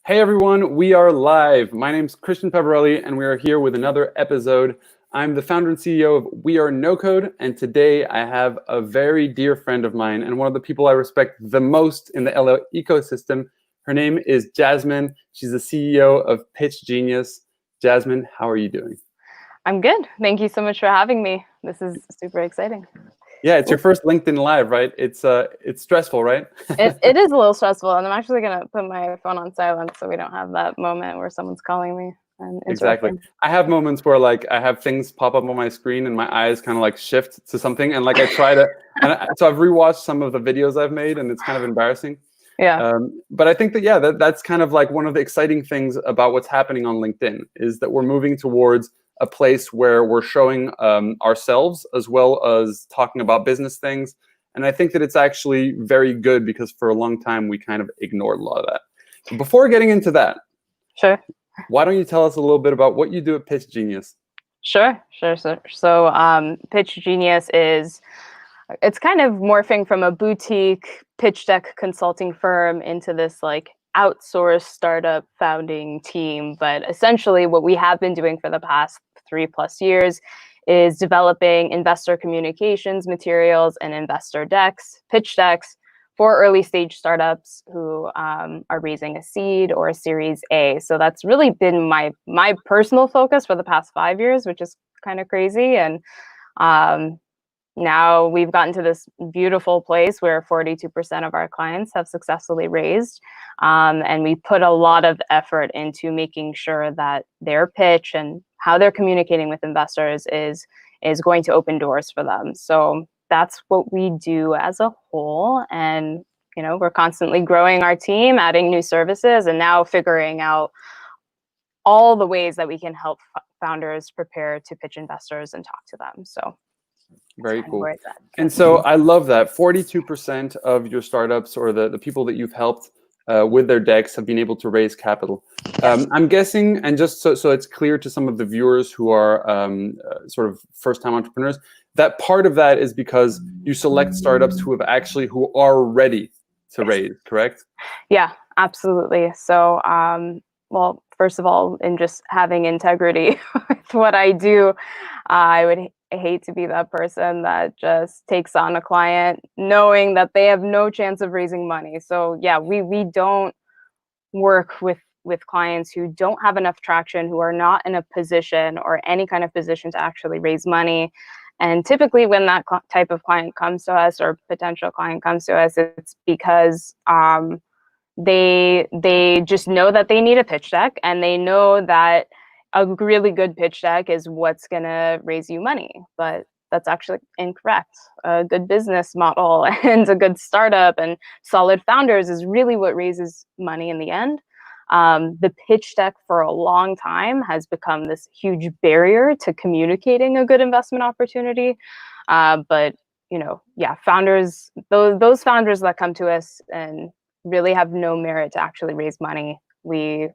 Hey everyone, we are live. My name's Christian Pavarelli, and we are here with another episode. I'm the founder and CEO of We Are No Code, and today I have a very dear friend of mine and one of the people I respect the most in the LO ecosystem. Her name is Jasmine. She's the CEO of Pitch Genius. Jasmine, how are you doing? I'm good. Thank you so much for having me. This is super exciting. Yeah, it's your first LinkedIn Live, right? It's stressful, right? It is a little stressful, and I'm actually gonna put my phone on silent so we don't have that moment where someone's calling me and Exactly. interrupting. I have moments where I have things pop up on my screen and my eyes kind of shift to something, and I try to, so I've rewatched some of the videos I've made, and it's kind of embarrassing. Yeah. But I think that that's kind of one of the exciting things about what's happening on LinkedIn is that we're moving towards a place where we're showing ourselves as well as talking about business things. And I think that it's actually very good because for a long time we kind of ignored a lot of that. But before getting into that, Sure. why don't you tell us a little bit about what you do at Pitch Genius? Sure. So Pitch Genius it's kind of morphing from a boutique pitch deck consulting firm into this outsourced startup founding team. But essentially what we have been doing for the past 3+ years is developing investor communications materials and investor decks, pitch decks for early stage startups who are raising a seed or a Series A. So that's really been my personal focus for the past 5 years, which is kind of crazy. And now we've gotten to this beautiful place where 42% of our clients have successfully raised. And we put a lot of effort into making sure that their pitch and how they're communicating with investors is going to open doors for them. So that's what we do as a whole. And, we're constantly growing our team, adding new services, and now figuring out all the ways that we can help founders prepare to pitch investors and talk to them. So very cool. where it's at. And so I love that 42% of your startups or the people that you've helped with their decks have been able to raise capital. Yes. I'm guessing, and just so it's clear to some of the viewers who are sort of first-time entrepreneurs, that part of that is because you select startups who are ready to raise, correct? Yeah, absolutely. So, well, first of all, in just having integrity with what I do, I would hate to be that person that just takes on a client knowing that they have no chance of raising money. So yeah, we don't work with clients who don't have enough traction, who are not in a position or any kind of position to actually raise money. And typically when that type of client comes to us or potential client comes to us, it's because they just know that they need a pitch deck, and they know that a really good pitch deck is what's going to raise you money. But that's actually incorrect. A good business model and a good startup and solid founders is really what raises money in the end. The pitch deck for a long time has become this huge barrier to communicating a good investment opportunity. But founders, those founders that come to us and really have no merit to actually raise money, we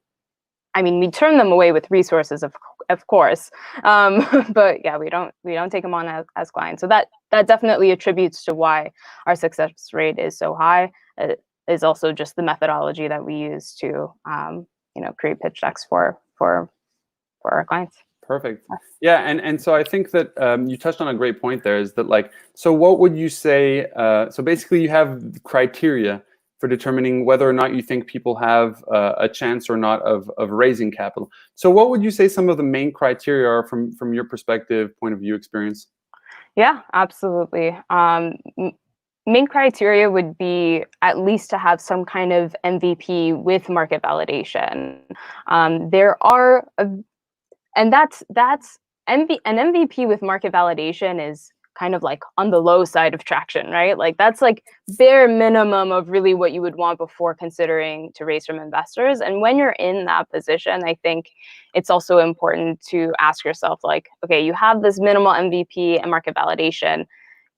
turn them away with resources, of course, but yeah, we don't take them on as clients. So that definitely attributes to why our success rate is so high. It is also just the methodology that we use to create pitch decks for our clients. Perfect. Yeah, and so I think that you touched on a great point there. Is that so? What would you say? So basically, you have criteria for determining whether or not you think people have a chance or not of raising capital. So what would you say some of the main criteria are from your perspective, point of view, experience? Yeah, absolutely. Main criteria would be at least to have some kind of MVP with market validation. And that's an MVP with market validation is kind of on the low side of traction, right? That's bare minimum of really what you would want before considering to raise from investors. And when you're in that position, I think it's also important to ask yourself, okay, you have this minimal MVP and market validation.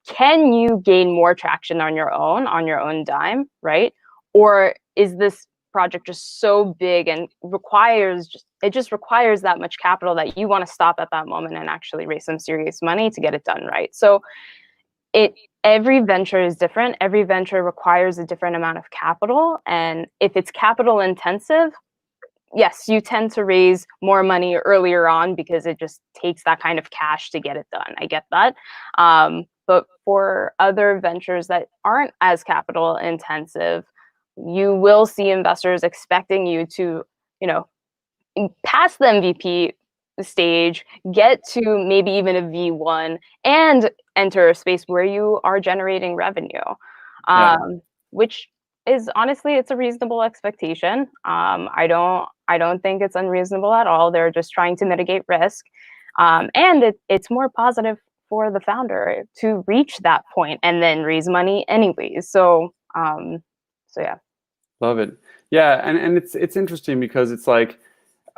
Can you gain more traction on your own dime, right? Or is this project just so big and requires that much capital that you want to stop at that moment and actually raise some serious money to get it done right? So every venture is different. Every venture requires a different amount of capital, and if it's capital intensive, yes, you tend to raise more money earlier on because it just takes that kind of cash to get it done. I get that. But for other ventures that aren't as capital intensive, you will see investors expecting you to, you know, pass the MVP stage, get to maybe even a V1, and enter a space where you are generating revenue, Yeah. which is honestly, it's a reasonable expectation. I don't think it's unreasonable at all. They're just trying to mitigate risk, and it's more positive for the founder to reach that point and then raise money anyways. So yeah. Love it. Yeah, and it's interesting because it's like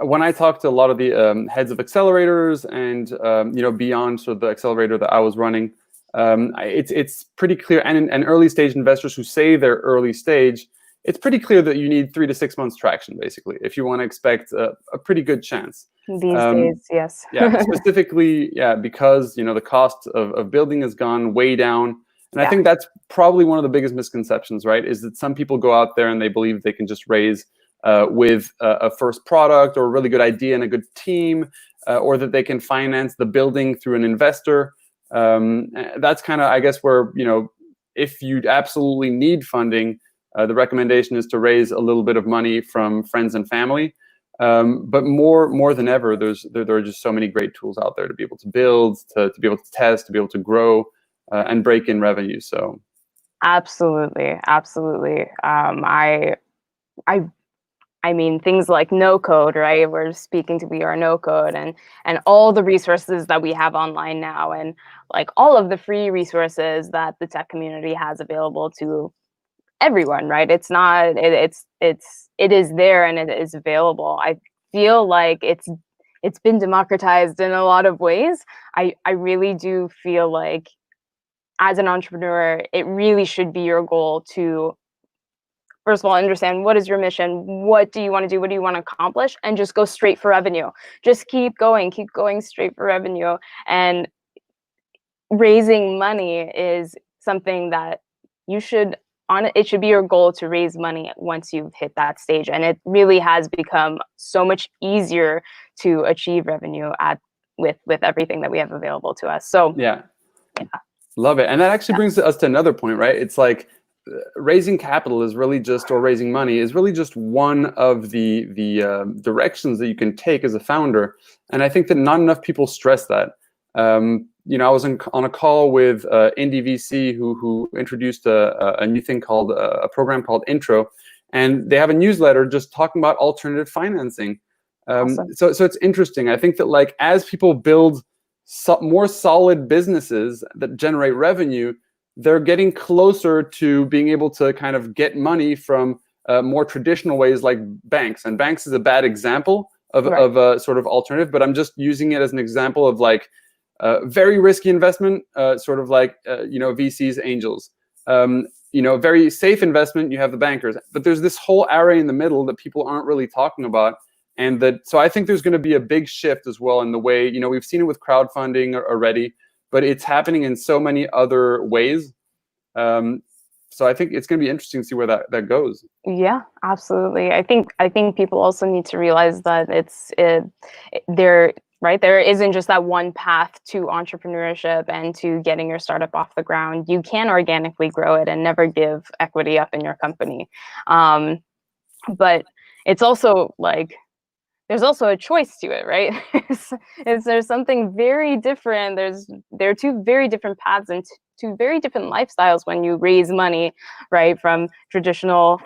when I talk to a lot of the heads of accelerators and beyond sort of the accelerator that I was running, it's pretty clear, and early stage investors who say they're early stage, it's pretty clear that you need 3 to 6 months traction basically if you want to expect a pretty good chance. These days, yes. Yeah, specifically, yeah, because the cost of building has gone way down. And I Yeah. think that's probably one of the biggest misconceptions, right? Is that some people go out there and they believe they can just raise with a first product or a really good idea and a good team, or that they can finance the building through an investor. That's kind of, I guess, where, if you absolutely need funding, the recommendation is to raise a little bit of money from friends and family. But more than ever, there are just so many great tools out there to be able to build, to be able to test, to be able to grow, and break in revenue. So Absolutely, absolutely. I I mean, things like no code, right? We're speaking to We Are No Code, and all the resources that we have online now, and like all of the free resources that the tech community has available to everyone, right? It's not it is there and it is available. I feel like it's been democratized in a lot of ways. I really do feel like as an entrepreneur, it really should be your goal to first of all understand what is your mission, what do you want to do, what do you want to accomplish, and just go straight for revenue. Just keep going straight for revenue. And raising money is something that you should it should be your goal to raise money once you've hit that stage, and it really has become so much easier to achieve revenue with everything that we have available to us. So yeah, yeah. love it. And that actually brings us to another point, right? It's like raising capital is really just, or raising money is really just one of the directions that you can take as a founder. And I think that not enough people stress that. I was on a call with Indie VC who introduced a new thing called a program called Intro, and they have a newsletter just talking about alternative financing. Awesome. So it's interesting. I think that like as people build more solid businesses that generate revenue, they're getting closer to being able to kind of get money from more traditional ways like banks. And banks is a bad example of a sort of alternative, but I'm just using it as an example of like very risky investment, sort of like VCs, angels. Very safe investment, you have the bankers. But there's this whole array in the middle that people aren't really talking about. And so I think there's going to be a big shift as well in the way, we've seen it with crowdfunding already, but it's happening in so many other ways. So I think it's going to be interesting to see where that goes. Yeah, absolutely. I think people also need to realize that there isn't just that one path to entrepreneurship and to getting your startup off the ground. You can organically grow it and never give equity up in your company. But it's also like there's also a choice to it, right? There's something very different. There are two very different paths and two very different lifestyles when you raise money, right, from traditional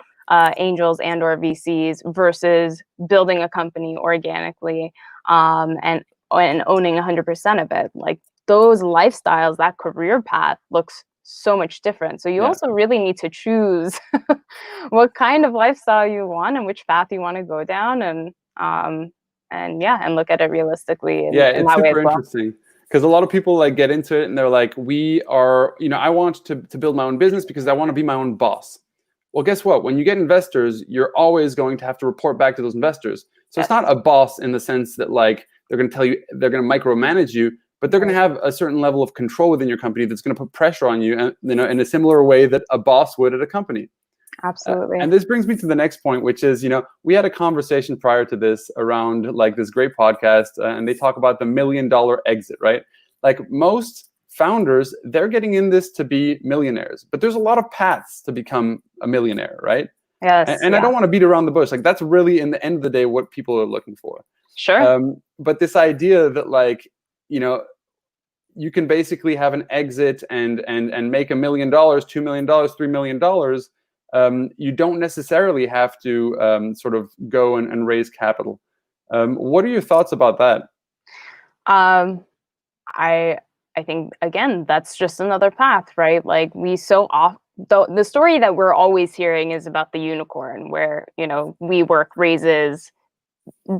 angels and or VCs versus building a company organically, and owning 100% of it. Like those lifestyles, that career path looks so much different. So you also really need to choose what kind of lifestyle you want and which path you want to go down, and look at it realistically in It's that way as super well. interesting because a lot of people like get into it and they're like, we are, I want to build my own business because I want to be my own boss. Well, guess what? When you get investors, you're always going to have to report back to those investors. So It's not a boss in the sense that like they're going to tell you, they're going to micromanage you, but they're going to have a certain level of control within your company that's going to put pressure on you, and in a similar way that a boss would at a company. Absolutely. And this brings me to the next point, which is, we had a conversation prior to this around like this great podcast, and they talk about the $1 million exit, right? Like most founders, they're getting in this to be millionaires, but there's a lot of paths to become a millionaire, right? Yes. And I don't want to beat around the bush. Like that's really, in the end of the day, what people are looking for. Sure. But this idea that like, you can basically have an exit and make $1 million, $2 million, $3 million. You don't necessarily have to sort of go and raise capital. What are your thoughts about that? I think again, that's just another path, right? Like the story that we're always hearing is about the unicorn, where WeWork raises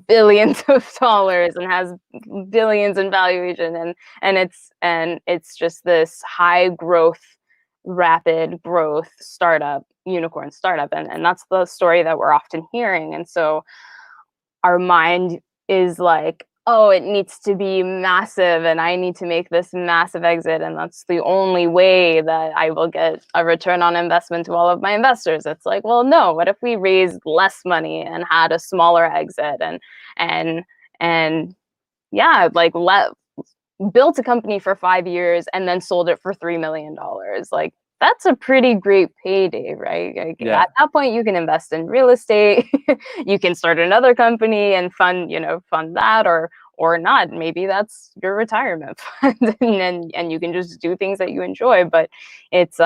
billions of dollars and has billions in valuation, and it's just this high growth, rapid growth unicorn startup, and that's the story that we're often hearing. And so our mind is like, oh, it needs to be massive and I need to make this massive exit, and that's the only way that I will get a return on investment to all of my investors. It's like, well, no, what if we raised less money and had a smaller exit and yeah, like built a company for 5 years and then sold it for $3 million. Like that's a pretty great payday, right? Like, Yeah. At that point, you can invest in real estate. You can start another company and fund that, or not. Maybe that's your retirement fund, and you can just do things that you enjoy. But it's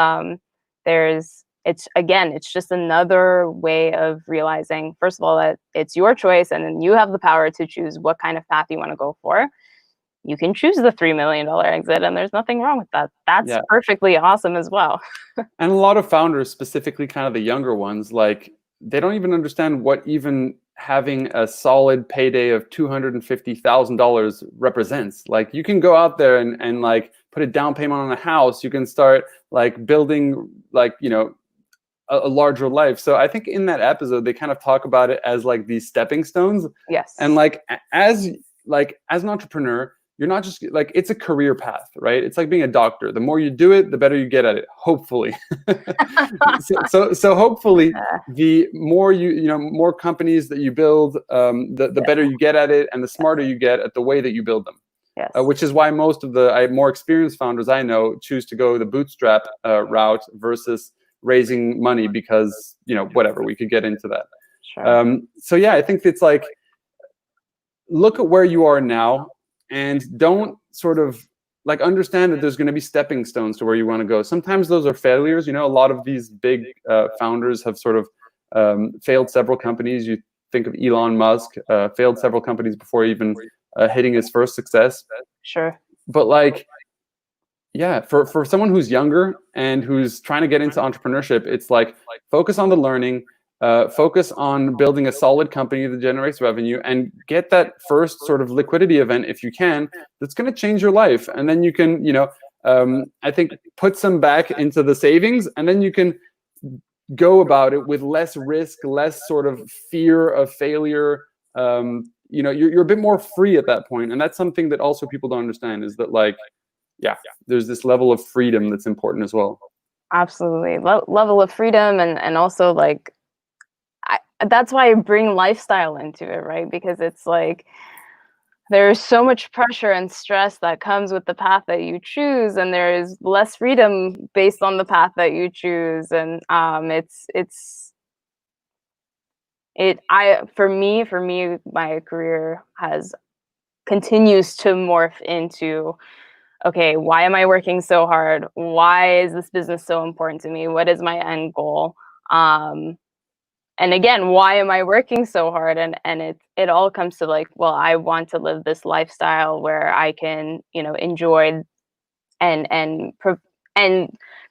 it's just another way of realizing, first of all, that it's your choice, and then you have the power to choose what kind of path you want to go for. You can choose the $3 million exit, and there's nothing wrong with that. That's perfectly awesome as well. And a lot of founders, specifically kind of the younger ones, like they don't even understand what even having a solid payday of $250,000 represents. Like you can go out there and like put a down payment on a house. You can start like building like, a larger life. So I think in that episode, they kind of talk about it as like these stepping stones. Yes. And like as an entrepreneur, you're not just like, it's a career path, right? It's like being a doctor. The more you do it, the better you get at it, hopefully. so hopefully the more more companies that you build, the better you get at it and the smarter you get at the way that you build them. Yes. Which is why most of the more experienced founders I know choose to go the bootstrap route versus raising money because, whatever, we could get into that. Sure. So yeah, I think it's like, look at where you are now and don't sort of like understand that there's going to be stepping stones to where you want to go. Sometimes those are failures. A lot of these big founders have sort of failed several companies. You think of Elon Musk, failed several companies before even hitting his first success. Sure. But like, yeah, for someone who's younger and who's trying to get into entrepreneurship, it's like focus on the learning, focus on building a solid company that generates revenue, and get that first sort of liquidity event if you can. That's going to change your life, and then you can, I think, put some back into the savings, and then you can go about it with less risk, less sort of fear of failure. You're a bit more free at that point, and that's something that also people don't understand, is that like, yeah, there's this level of freedom that's important as well. Absolutely. Level of freedom, and also like, that's why I bring lifestyle into it, right? Because it's like there's so much pressure and stress that comes with the path that you choose, and there is less freedom based on the path that you choose. And for me, my career continues to morph into, okay, why am I working so hard? Why is this business so important to me? What is my end goal? And again, why am I working so hard? And it all comes to like, well, I want to live this lifestyle where I can, enjoy and kind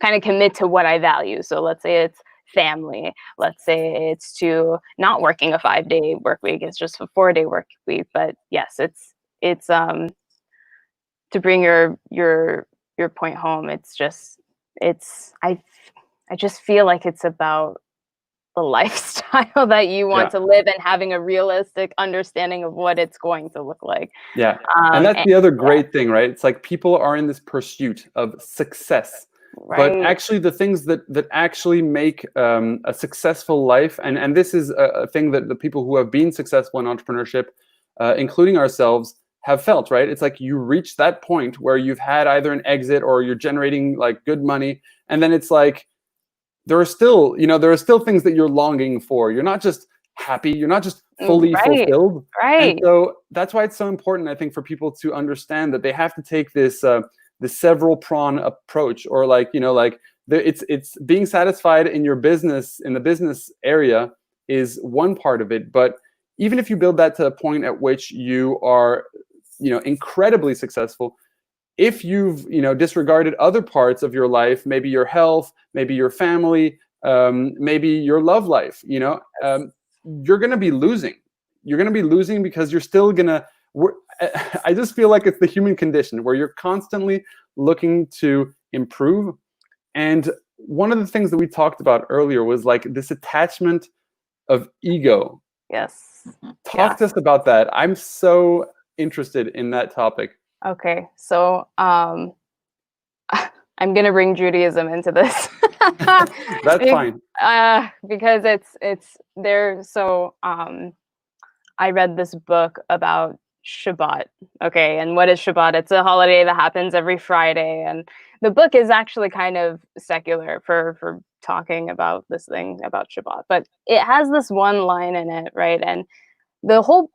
of commit to what I value. So let's say it's family. Let's say it's to not working a 5-day work week. It's just a 4-day work week. But yes, it's to bring your point home. I just feel like it's about the lifestyle that you want to live, and having a realistic understanding of what it's going to look like. Yeah. And that's the other great thing, right? It's like people are in this pursuit of success. But Right. actually the things that actually make a successful life, and this is a thing that the people who have been successful in entrepreneurship, including ourselves, have felt, right? It's like you reach that point where you've had either an exit or you're generating like good money, and then it's like there are still, there are still things that you're longing for. You're not just happy, you're not just fully Right. fulfilled. And Right. so that's why it's so important, I think, for people to understand that they have to take this the several prong approach, or like, it's being satisfied in your business, in the business area, is one part of it. But even if you build that to a point at which you are, incredibly successful, if you've disregarded other parts of your life, maybe your health, maybe your family, maybe your love life, you're going to be losing. You're going to be losing because you're still going to. I just feel like it's the human condition where you're constantly looking to improve. And one of the things that we talked about earlier was like this attachment of ego. Yes. Talk Yeah. to us about that. I'm so interested in that topic. Okay. So I'm gonna bring Judaism into this. That's fine. Because it's there. So I read this book about Shabbat. Okay, and what is Shabbat? It's a holiday that happens every Friday, and the book is actually kind of secular for talking about this thing about Shabbat, but it has this one line in it, right? And the whole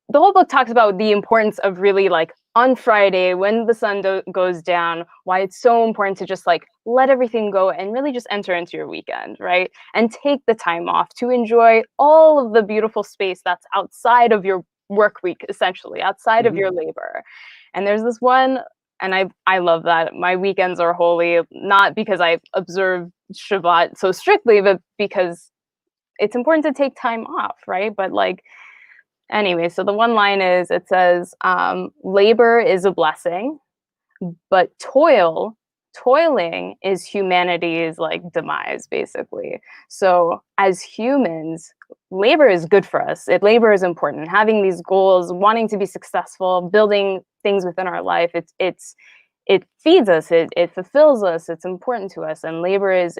book talks about the importance of really like on Friday when the sun goes down, why it's so important to just like let everything go and really just enter into your weekend, right? And take the time off to enjoy all of the beautiful space that's outside of your work week, essentially outside of Mhm. your labor. And there's this one, and I love that my weekends are holy, not because I observe Shabbat so strictly, but because it's important to take time off, right? But like, anyway, so the one line is, it says, labor is a blessing, but toiling is humanity's like demise, basically. So as humans, labor is good for us. Labor is important. Having these goals, wanting to be successful, building things within our life, it feeds us, it fulfills us, it's important to us, and labor is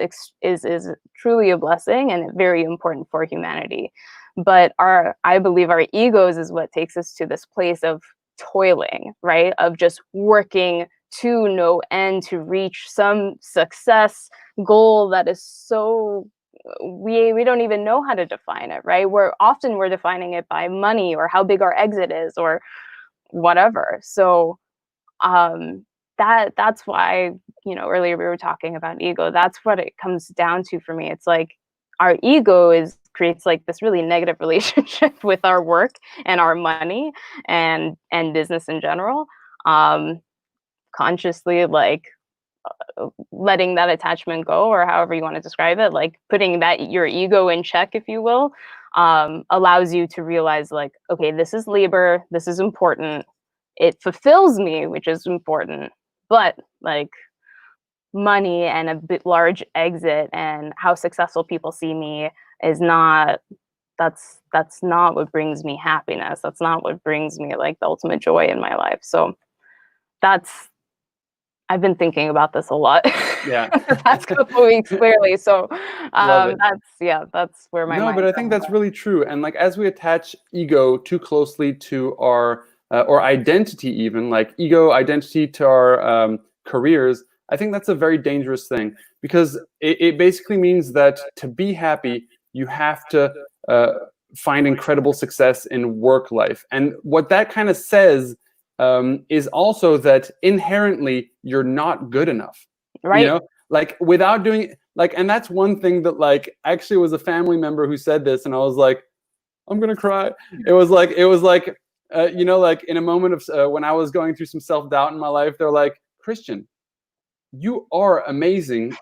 truly a blessing and very important for humanity. But I believe our egos is what takes us to this place of toiling, right? Of just working to no end to reach some success goal that is so we don't even know how to define it, right? We're defining it by money or how big our exit is or whatever. So um that's why, earlier we were talking about ego. That's what it comes down to for me. It's like our ego creates like this really negative relationship with our work and our money and business in general. um Consciously like letting that attachment go, or however you want to describe it, like putting that your ego in check, if you will, allows you to realize like, okay, this is labor, this is important, it fulfills me, which is important, but like money and a bit large exit and how successful people see me is not that's not what brings me happiness. That's not what brings me like the ultimate joy in my life. So that's I've been thinking about this a lot Yeah. the past couple of weeks, clearly. So Love it. that's where my No, but mind's I think going that's really true. And like as we attach ego too closely to our or identity, even like ego identity to our careers, I think that's a very dangerous thing, because it basically means that to be happy, you have to uh, find incredible success in work life. And what that kind of says is also that inherently you're not good enough. You right. know, like without doing like, and that's one thing that like actually was a family member who said this, and I was like, I'm gonna cry. It was like like in a moment of when I was going through some self-doubt in my life, they're like, Christian, you are amazing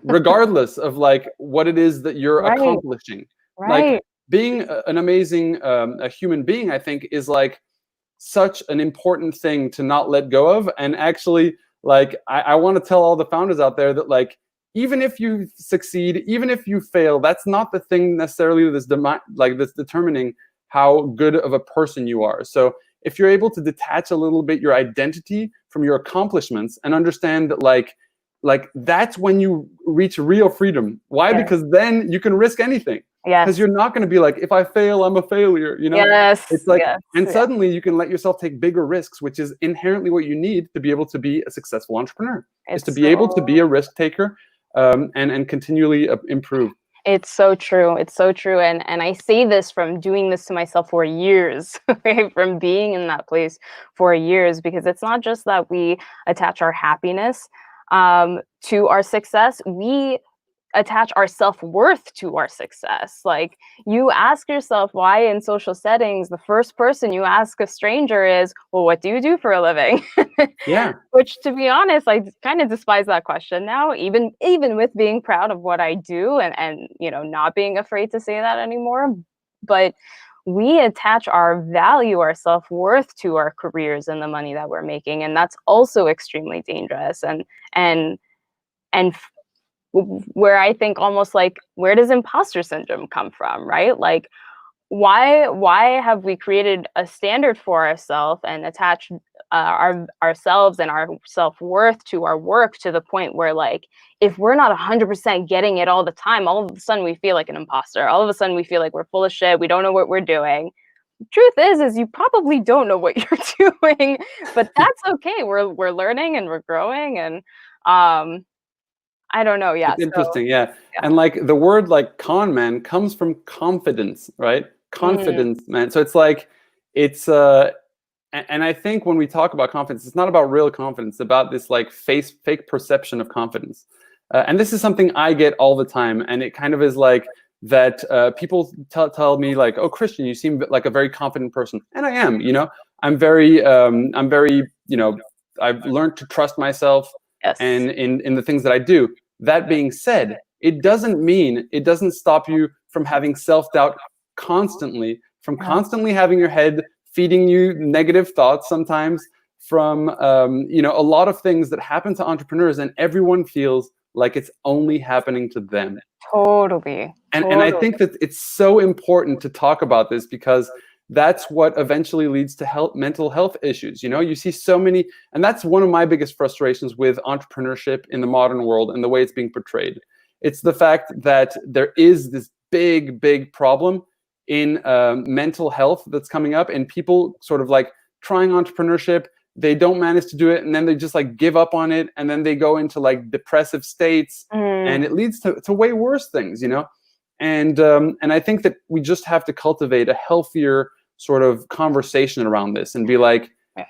regardless of like what it is that you're Right. accomplishing. Like Right. being an amazing a human being, I think, is like such an important thing to not let go of. And actually, like I want to tell all the founders out there that like, even if you succeed, even if you fail, that's not the thing necessarily that's determining how good of a person you are. So if you're able to detach a little bit your identity from your accomplishments and understand that like like that's when you reach real freedom. Why? Yes. Because then you can risk anything. Because Yes. you're not going to be like, if I fail, I'm a failure. Yes. It's like, Yes. and Yeah. suddenly you can let yourself take bigger risks, which is inherently what you need to be able to be a successful entrepreneur. Is to It's be able to be a risk taker, and continually improve. It's so true. It's so true. And I say this from doing this to myself for years, right? From being in that place for years, because it's not just that we attach our happiness to our success. We attach our self-worth to our success. Like, you ask yourself why in social settings, the first person you ask a stranger is, well, what do you do for a living? Yeah. Which, to be honest, I kind of despise that question now, even with being proud of what I do, and not being afraid to say that anymore. But we attach our value, our self-worth to our careers and the money that we're making, and that's also extremely dangerous. And where I think almost like, where does imposter syndrome come from, right? Like, why have we created a standard for ourselves and attached ourselves and our self-worth to our work, to the point where, like, if we're not 100% getting it all the time, all of a sudden we feel like an imposter. All of a sudden we feel like we're full of shit. We don't know what we're doing. Truth is you probably don't know what you're doing, but that's okay. We're learning and we're growing, and I don't know. Yeah. It's So interesting, yeah. yeah. And like the word like con man comes from confidence, right? Mm, Confidence man. So it's like, it's and I think when we talk about confidence, it's not about real confidence, it's about this like fake perception of confidence. And this is something I get all the time, and it kind of is like that. People tell me like, "Oh, Christian, you seem like a very confident person," and I am. I'm very. I've learned to trust myself, yes. and in the things that I do. That being said, it doesn't stop you from having self-doubt constantly, from Yeah. constantly having your head feeding you negative thoughts sometimes, from a lot of things that happen to entrepreneurs, and everyone feels like it's only happening to them. Totally. And I Totally. think that it's so important to talk about this, because that's what eventually leads to mental health issues. You see so many, and that's one of my biggest frustrations with entrepreneurship in the modern world and the way it's being portrayed. It's the fact that there is this big problem in mental health that's coming up, and people sort of like trying entrepreneurship, they don't manage to do it, and then they just like give up on it, and then they go into like depressive states, and it leads to way worse things. And I think that we just have to cultivate a healthier sort of conversation around this, and be like, Yeah.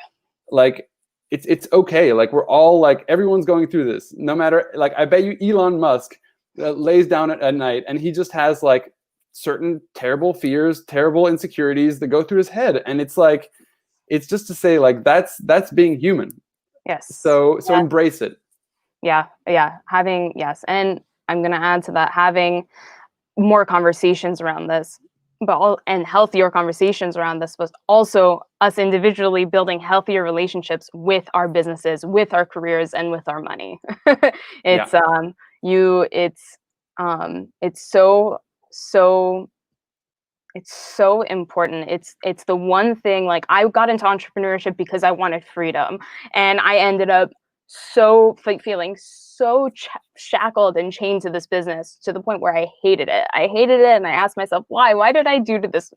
like it's okay. Like, we're all like, everyone's going through this. No matter, like, I bet you Elon Musk lays down at night, and he just has like certain terrible fears, terrible insecurities that go through his head, and it's like, it's just to say like, that's being human. Yes. So Yeah. embrace it. Yeah. Yes. And I'm going to add to that, having more conversations around this, and healthier conversations around this, but also us individually building healthier relationships with our businesses, with our careers, and with our money. Yeah. it's it's so important. It's the one thing, like, I got into entrepreneurship because I wanted freedom, and I ended up feeling so shackled and chained to this business, to the point where I hated it. And I asked myself, why did I do this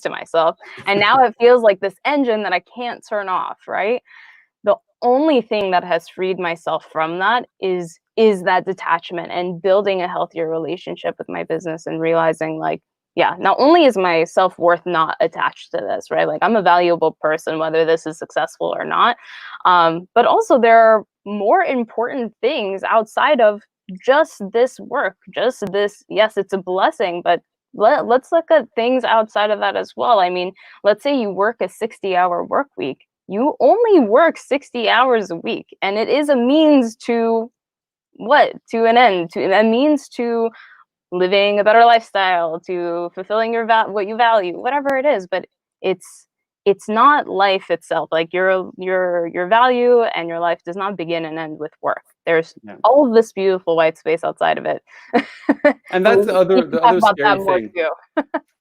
to myself? And now it feels like this engine that I can't turn off, right? The only thing that has freed myself from that is that detachment, and building a healthier relationship with my business, and realizing, like, yeah, not only is my self-worth not attached to this, right? Like, I'm a valuable person, whether this is successful or not. But also, there are more important things outside of just this work, just this. Yes, it's a blessing, but let's look at things outside of that as well. I mean, let's say you work a 60-hour work week. You only work 60 hours a week, and it is a means to what? To an end, to a means to living a better lifestyle, to fulfilling what you value, whatever it is. But it's not life itself. Like, your value and your life does not begin and end with work. There's Yeah. all of this beautiful white space outside of it. And that's We the can talk other about that scary more thing. too.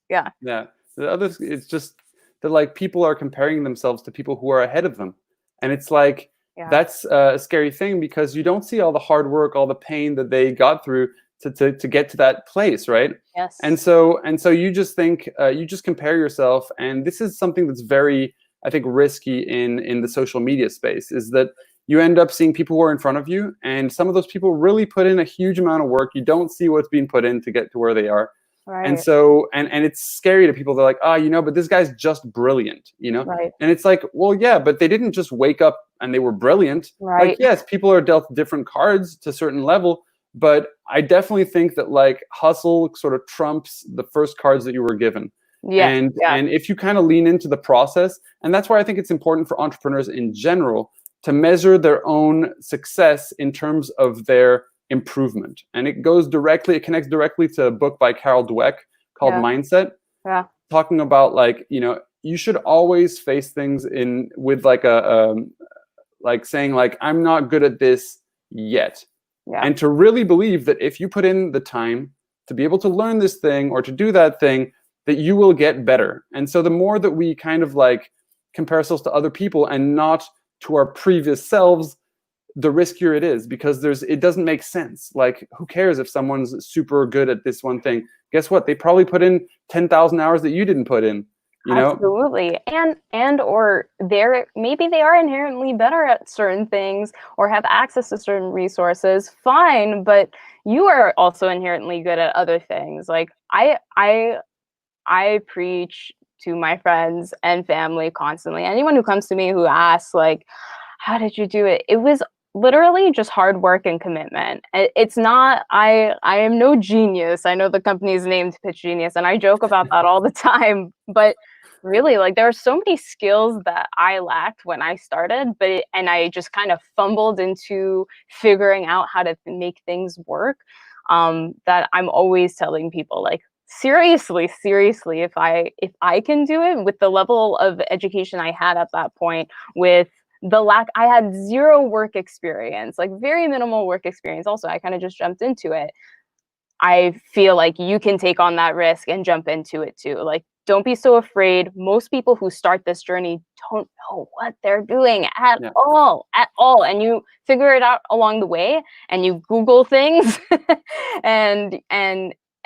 Yeah. Yeah. The other, it's just that like people are comparing themselves to people who are ahead of them. And it's like, Yeah. that's a scary thing, because you don't see all the hard work, all the pain that they got through to get to that place, right? Yes. And so you just think, you just compare yourself, and this is something that's very, I think, risky in the social media space, is that you end up seeing people who are in front of you, and some of those people really put in a huge amount of work. You don't see what's being put in to get to where they are. And Right. so, and it's scary to people. They're like, oh, but this guy's just brilliant, Right. And it's like, well, yeah, but they didn't just wake up and they were brilliant. Like, Right. yes, people are dealt different cards to a certain level, but I definitely think that like hustle sort of trumps the first cards that you were given. Yes. And Yeah. and if you kind of lean into the process, and that's why I think it's important for entrepreneurs in general to measure their own success in terms of their improvement. And it connects directly to a book by Carol Dweck called Yeah. Mindset, Yeah. talking about like, you should always face things in with like like saying like, I'm not good at this yet. Yeah. And to really believe that if you put in the time to be able to learn this thing or to do that thing, that you will get better. And so the more that we kind of like compare ourselves to other people and not to our previous selves, the riskier it is, because it doesn't make sense. Like, who cares if someone's super good at this one thing? Guess what? They probably put in 10,000 hours that you didn't put in, Absolutely. And or maybe they are inherently better at certain things or have access to certain resources. Fine, but you are also inherently good at other things. Like I preach to my friends and family constantly. Anyone who comes to me who asks like, how did you do it? It was literally just hard work and commitment. It's not, I am no genius. I know the company's named Pitch Genius, and I joke about that all the time, but really, like, there are so many skills that I lacked when I started, and I just kind of fumbled into figuring out how to make things work, that I'm always telling people, like, seriously, if I can do it with the level of education I had at that point, with I had zero work experience, like very minimal work experience. Also, I kind of just jumped into it. I feel like you can take on that risk and jump into it too. Like, don't be so afraid. Most people who start this journey don't know what they're doing at Yeah. all. And you figure it out along the way, and you Google things and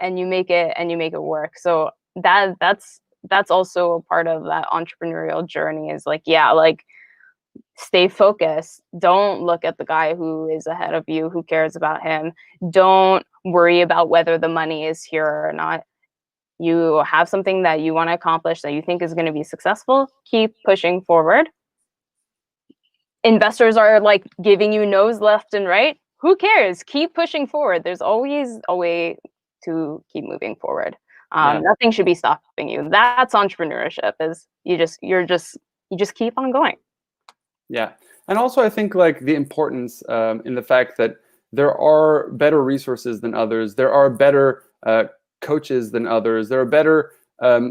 you make it work. So that's also a part of that entrepreneurial journey, is like, yeah, like, stay focused. Don't look at the guy who is ahead of you. Who cares about him? Don't worry about whether the money is here or not. You have something that you want to accomplish that you think is going to be successful. Keep pushing forward. Investors are like giving you no's left and right. Who cares? Keep pushing forward. There's always a way to keep moving forward. Yeah. Nothing should be stopping you. That's entrepreneurship. Is you just keep on going. Yeah. And also, I think like the importance in the fact that there are better resources than others. There are better coaches than others. There are better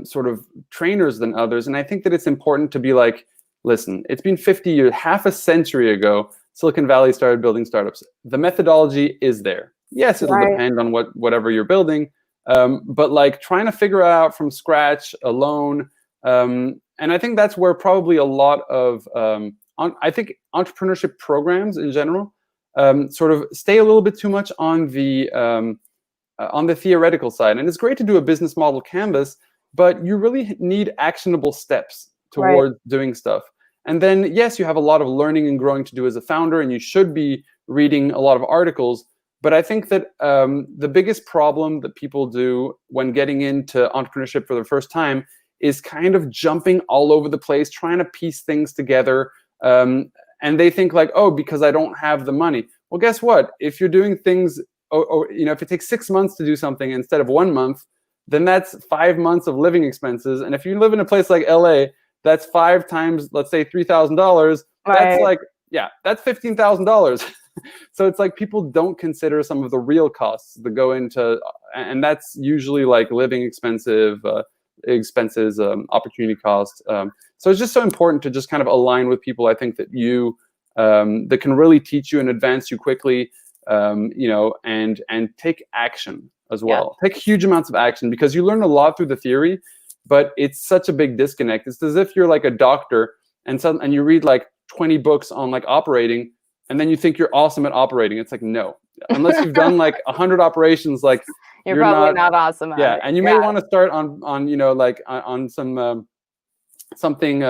sort of trainers than others. And I think that it's important to be like, listen, it's been 50 years, half a century ago, Silicon Valley started building startups. The methodology is there. Yes, it'll Right. depend on whatever you're building. But like trying to figure it out from scratch alone. And I think that's where probably a lot of I think entrepreneurship programs in general sort of stay a little bit too much on the theoretical side. And it's great to do a business model canvas, but you really need actionable steps Right. towards doing stuff. And then, yes, you have a lot of learning and growing to do as a founder, and you should be reading a lot of articles. But I think that the biggest problem that people do when getting into entrepreneurship for the first time is kind of jumping all over the place, trying to piece things together. And they think like, oh, because I don't have the money. Well, guess what? If you're doing things, or if it takes 6 months to do something instead of 1 month, then that's 5 months of living expenses. And if you live in a place like LA, that's 5 times, let's say, $3,000. That's Right. like, yeah, that's $15,000. So it's like people don't consider some of the real costs that go into, and that's usually like living expenses, opportunity cost. So it's just so important to just kind of align with people, I think, that that can really teach you and advance you quickly, and take action as well. Yeah. Take huge amounts of action, because you learn a lot through the theory, but it's such a big disconnect. It's as if you're like a doctor and you read like 20 books on like operating, and then you think you're awesome at operating. It's like, no, unless you've done like 100 operations, like You're you're probably not. not awesome at Yeah, it. and you may want to start on like on some something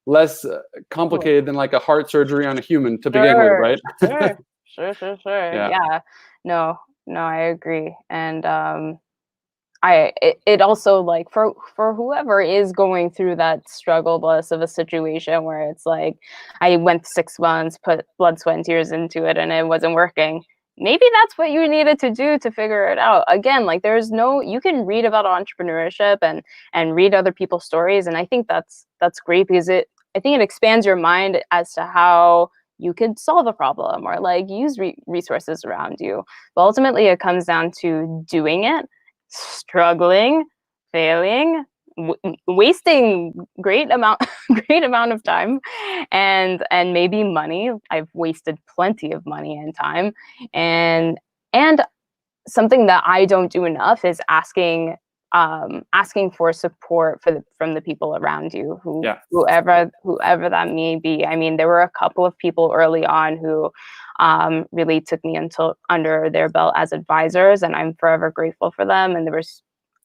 less complicated than like a heart surgery on a human to begin with, Sure, right? sure. Yeah, Yeah. No, I agree. And it also, like, for whoever is going through that struggle bus of a situation where it's like, I went 6 months, put blood, sweat, and tears into it, and it wasn't working. Maybe that's what you needed to do to figure it out. Again, like, you can read about entrepreneurship and read other people's stories, and I think that's great, because I think it expands your mind as to how you could solve a problem, or like use resources around you. But ultimately, it comes down to doing it, struggling, failing, wasting great amount great amount of time, and maybe money. I've wasted plenty of money and time, and something that I don't do enough is asking for support from the people around you, yeah, whoever that may be. I mean, there were a couple of people early on who really took me under their belt as advisors, and I'm forever grateful for them. And they were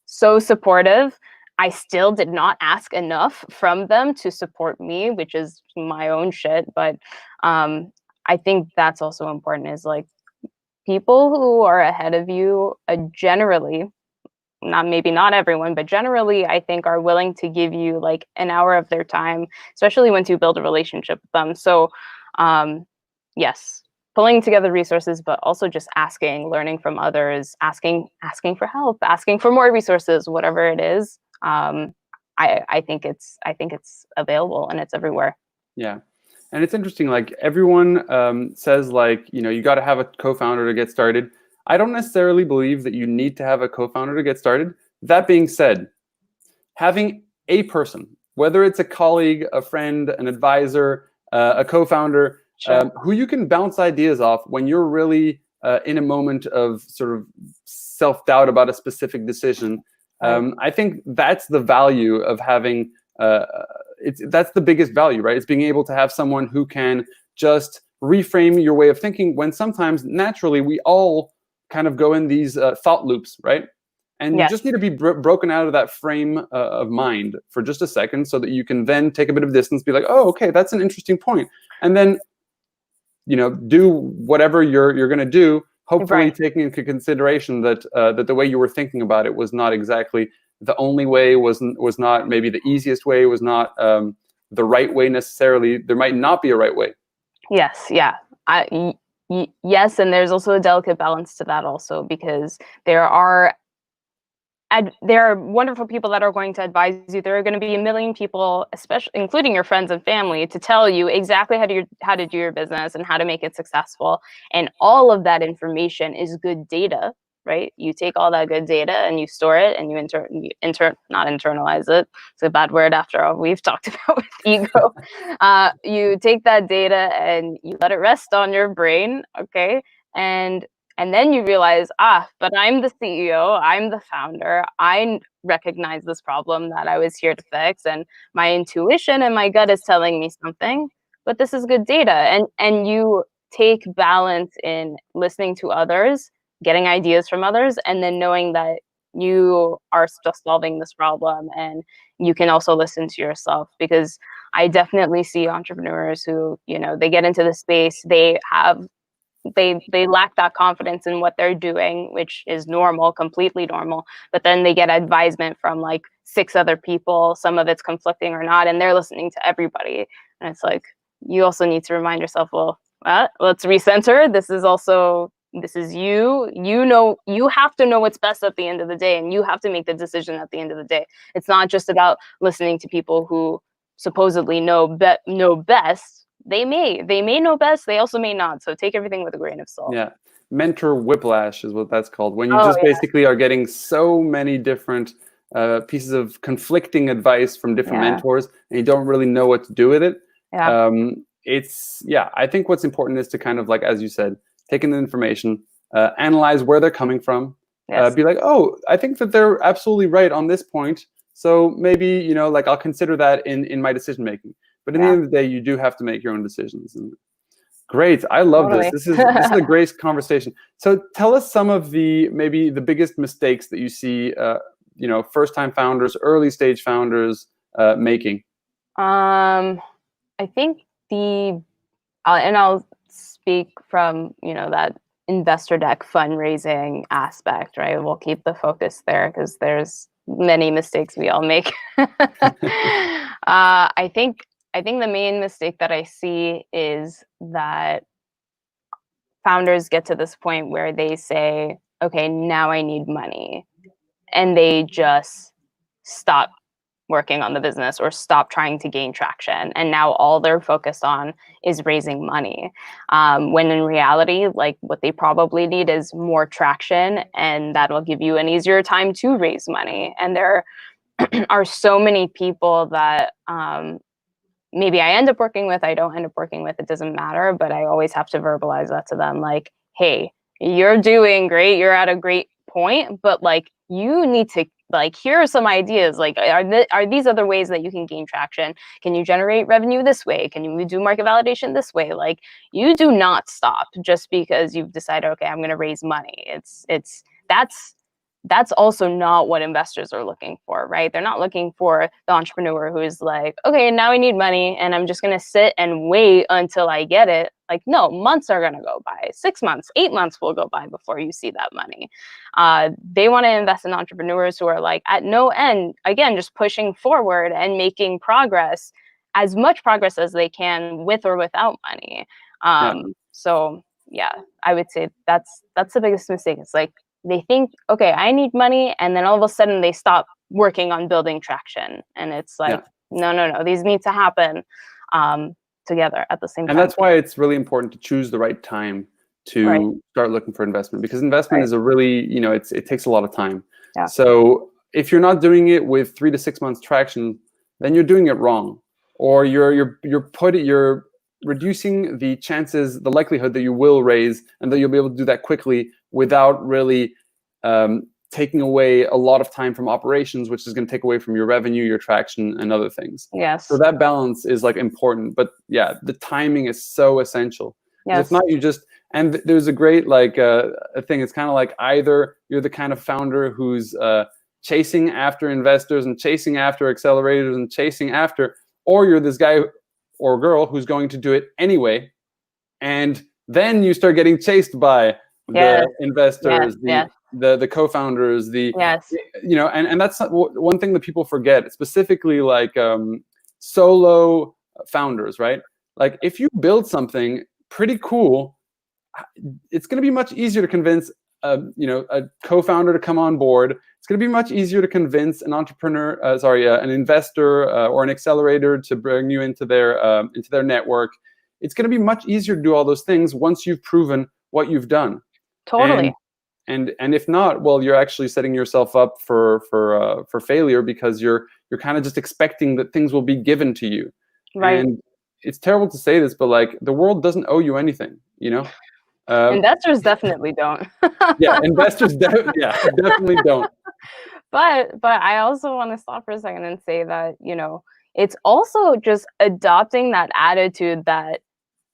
so supportive. I still did not ask enough from them to support me, which is my own shit. But I think that's also important, is like, people who are ahead of you, generally, maybe not everyone, but generally, I think, are willing to give you like an hour of their time, especially once you build a relationship with them. So yes, pulling together resources, but also just asking, learning from others, asking for help, asking for more resources, whatever it is. I think it's available, and it's everywhere. yeah. And it's interesting, like everyone says, like, you got to have a co-founder to get started. I don't necessarily believe that you need to have a co-founder to get started. That being said, having a person, whether it's a colleague, a friend, an advisor, a co-founder, Sure. who you can bounce ideas off when you're really in a moment of sort of self-doubt about a specific decision. Right. I think that's the value of having that's the biggest value, right? It's being able to have someone who can just reframe your way of thinking, when sometimes naturally we all kind of go in these thought loops, right? And you Yes. just need to be broken out of that frame of mind for just a second, so that you can then take a bit of distance, be like, oh, okay, that's an interesting point. And then, do whatever you're going to do, hopefully Right. taking into consideration that that the way you were thinking about it was not exactly the only way, was not maybe the easiest way, was not the right way necessarily. There might not be a right way. Yes. Yeah. Yes, and there's also a delicate balance to that also, because there are wonderful people that are going to advise you. There are going to be a million people, especially including your friends and family, to tell you exactly how to do your business and how to make it successful. And all of that information is good data, right? You take all that good data and you store it, and you not internalize it. It's a bad word after all we've talked about with ego. You take that data and you let it rest on your brain, okay? And then you realize, but I'm the CEO, I'm the founder, I recognize this problem that I was here to fix, and my intuition and my gut is telling me something, but this is good data. And you take balance in listening to others, getting ideas from others, and then knowing that you are still solving this problem, and you can also listen to yourself. Because I definitely see entrepreneurs who, they get into the space, they lack that confidence in what they're doing, which is normal, completely normal. But then they get advisement from like 6 other people, some of it's conflicting or not, and they're listening to everybody. And it's like, you also need to remind yourself, well, let's recenter. This is you. You have to know what's best at the end of the day, and you have to make the decision at the end of the day. It's not just about listening to people who supposedly know best. They may know best. They also may not. So take everything with a grain of salt. Yeah. Mentor whiplash is what that's called. When you Oh, just yeah. basically are getting so many different pieces of conflicting advice from different Yeah. mentors, and you don't really know what to do with it. Yeah. I think what's important is to kind of, like, as you said, take in the information, analyze where they're coming from, Yes. be like, oh, I think that they're absolutely right on this point. So maybe, like, I'll consider that in my decision making. But in the end of the day, you do have to make your own decisions. And great. I love this. Totally. This is a great conversation. So tell us some of maybe the biggest mistakes that you see, first-time founders, early-stage founders making. I think I'll speak from, that investor deck fundraising aspect, right? We'll keep the focus there because there's many mistakes we all make. I think the main mistake that I see is that founders get to this point where they say, okay, now I need money. And they just stop working on the business or stop trying to gain traction. And now all they're focused on is raising money. When in reality, like what they probably need is more traction, and that will give you an easier time to raise money. And there are so many people that maybe I end up working with, I don't end up working with, it doesn't matter, but I always have to verbalize that to them. Like, hey, you're doing great. You're at a great point, but like, you need to, like, here are some ideas. Like, are these other ways that you can gain traction? Can you generate revenue this way? Can you do market validation this way? Like, you do not stop just because you've decided, okay, I'm going to raise money. That's also not what investors are looking for, right? They're not looking for the entrepreneur who's like, okay, now I need money and I'm just going to sit and wait until I get it. Like, no, months are going to go by, 6 months, 8 months will go by before you see that money. They want to invest in entrepreneurs who are like at no end, again, just pushing forward and making progress, as much progress as they can with or without money. So yeah, I would say that's the biggest mistake. It's like, they think, okay, I need money, and then all of a sudden they stop working on building traction. And it's like, no, these need to happen together at the same time. And that's why it's really important to choose the right time to start looking for investment, because investment is a really, it takes a lot of time. Yeah. So if you're not doing it with 3 to 6 months traction, then you're doing it wrong, or you're reducing the chances, the likelihood that you will raise and that you'll be able to do that quickly without really taking away a lot of time from operations, which is going to take away from your revenue, your traction, and other things. Yes. So that balance is like important, but yeah, the timing is so essential. Yes. If not, you just, and there's a great a thing. It's kind of like, either you're the kind of founder who's chasing after investors and chasing after accelerators and chasing after, or you're this guy or girl who's going to do it anyway, and then you start getting chased by the investors, the co-founders, and that's one thing that people forget, specifically like solo founders, right? Like, if you build something pretty cool, it's going to be much easier to convince a co-founder to come on board. It's going to be much easier to convince an an investor or an accelerator to bring you into their network. It's going to be much easier to do all those things once you've proven what you've done. Totally. And if not, well, you're actually setting yourself up for failure, because you're kind of just expecting that things will be given to you. Right. And it's terrible to say this, but like, the world doesn't owe you anything, Investors definitely don't. Yeah, investors definitely don't. But I also want to stop for a second and say that, it's also just adopting that attitude that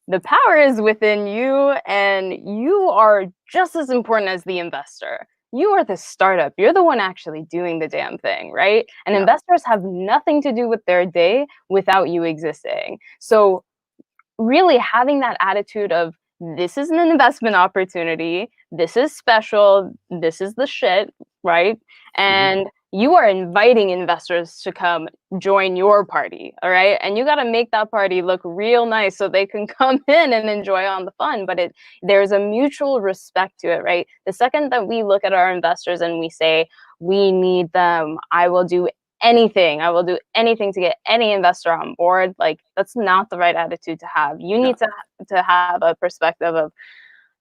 the power is within you, and you are just as important as the investor. You are the startup. You're the one actually doing the damn thing, right? And investors have nothing to do with their day without you existing. So really having that attitude of, this is an investment opportunity, this is special, this is the shit, right? And you are inviting investors to come join your party, all right? And you got to make that party look real nice so they can come in and enjoy on the fun. But there's a mutual respect to it, right? The second that we look at our investors and we say, we need them, I will do anything to get any investor on board, like, that's not the right attitude to have. You need to have a perspective of,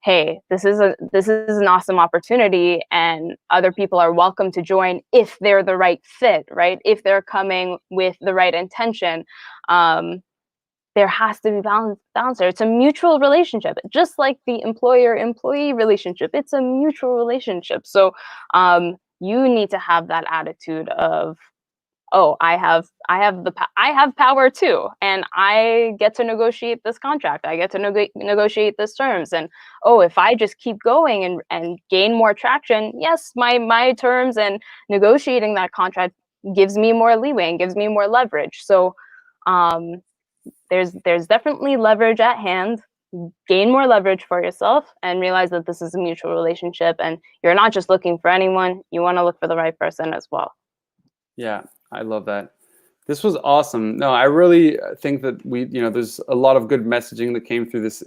hey, this is an awesome opportunity, and other people are welcome to join if they're the right fit, right? If they're coming with the right intention. There has to be balance there. It's a mutual relationship, just like the employer-employee relationship. It's a mutual relationship. So you need to have that attitude of, oh, I have power too, and I get to negotiate this contract. I get to negotiate this terms. And oh, if I just keep going and gain more traction, yes, my terms and negotiating that contract gives me more leeway and gives me more leverage. So there's definitely leverage at hand. Gain more leverage for yourself and realize that this is a mutual relationship, and you're not just looking for anyone, you want to look for the right person as well. Yeah, I love that. This was awesome. No, I really think that there's a lot of good messaging that came through this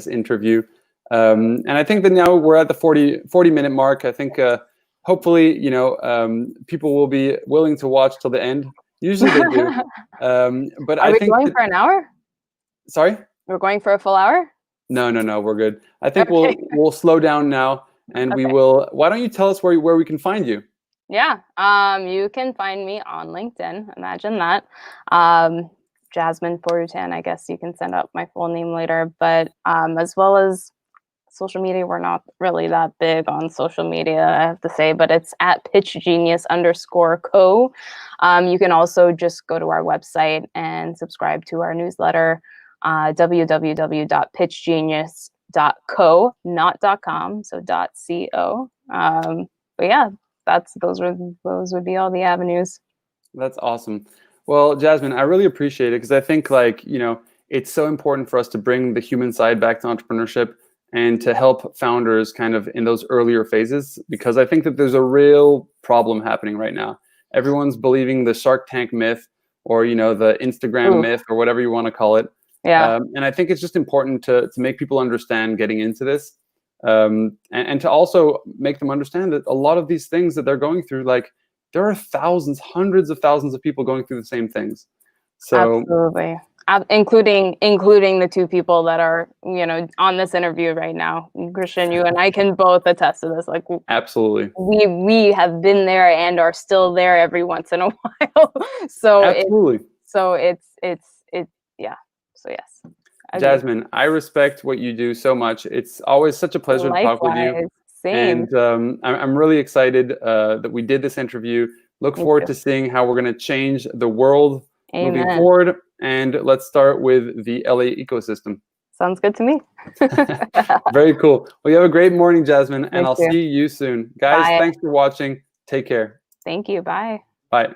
interview. And I think that now we're at the 40 minute mark. I think hopefully, people will be willing to watch till the end. Usually they do. But Are we going for an hour? Sorry? We're going for a full hour? No, we're good. I think Okay. we'll slow down now, and Okay. Why don't you tell us where we can find you? Yeah. You can find me on LinkedIn. Imagine that. Jasmine Foroutan. I guess you can send out my full name later. But as well as social media, we're not really that big on social media, I have to say, but it's at pitchgenius_co. You can also just go to our website and subscribe to our newsletter, www.pitchgenius.co, not .com, so .co. But yeah, those would be all the avenues. That's awesome. Well, Jasmine, I really appreciate it, because I think it's so important for us to bring the human side back to entrepreneurship and to help founders kind of in those earlier phases, because I think that there's a real problem happening right now. Everyone's believing the Shark Tank myth, or the Instagram myth, or whatever you want to call it. Yeah. And I think it's just important to make people understand getting into this, and to also make them understand that a lot of these things that they're going through, there are thousands, hundreds of thousands of people going through the same things. So absolutely. Including the two people that are, on this interview right now. Christian, you and I can both attest to this. Absolutely. We have been there and are still there every once in a while. So absolutely. Yeah. So yes. Jasmine, I respect what you do so much. It's always such a pleasure to talk with you. Same. And I'm really excited that we did this interview. Look forward to seeing how we're going to change the world moving forward. And let's start with the LA ecosystem. Sounds good to me. Very cool. Well, you have a great morning, Jasmine, and I'll see you soon. Guys, thanks for watching. Take care. Thank you. Bye. Bye.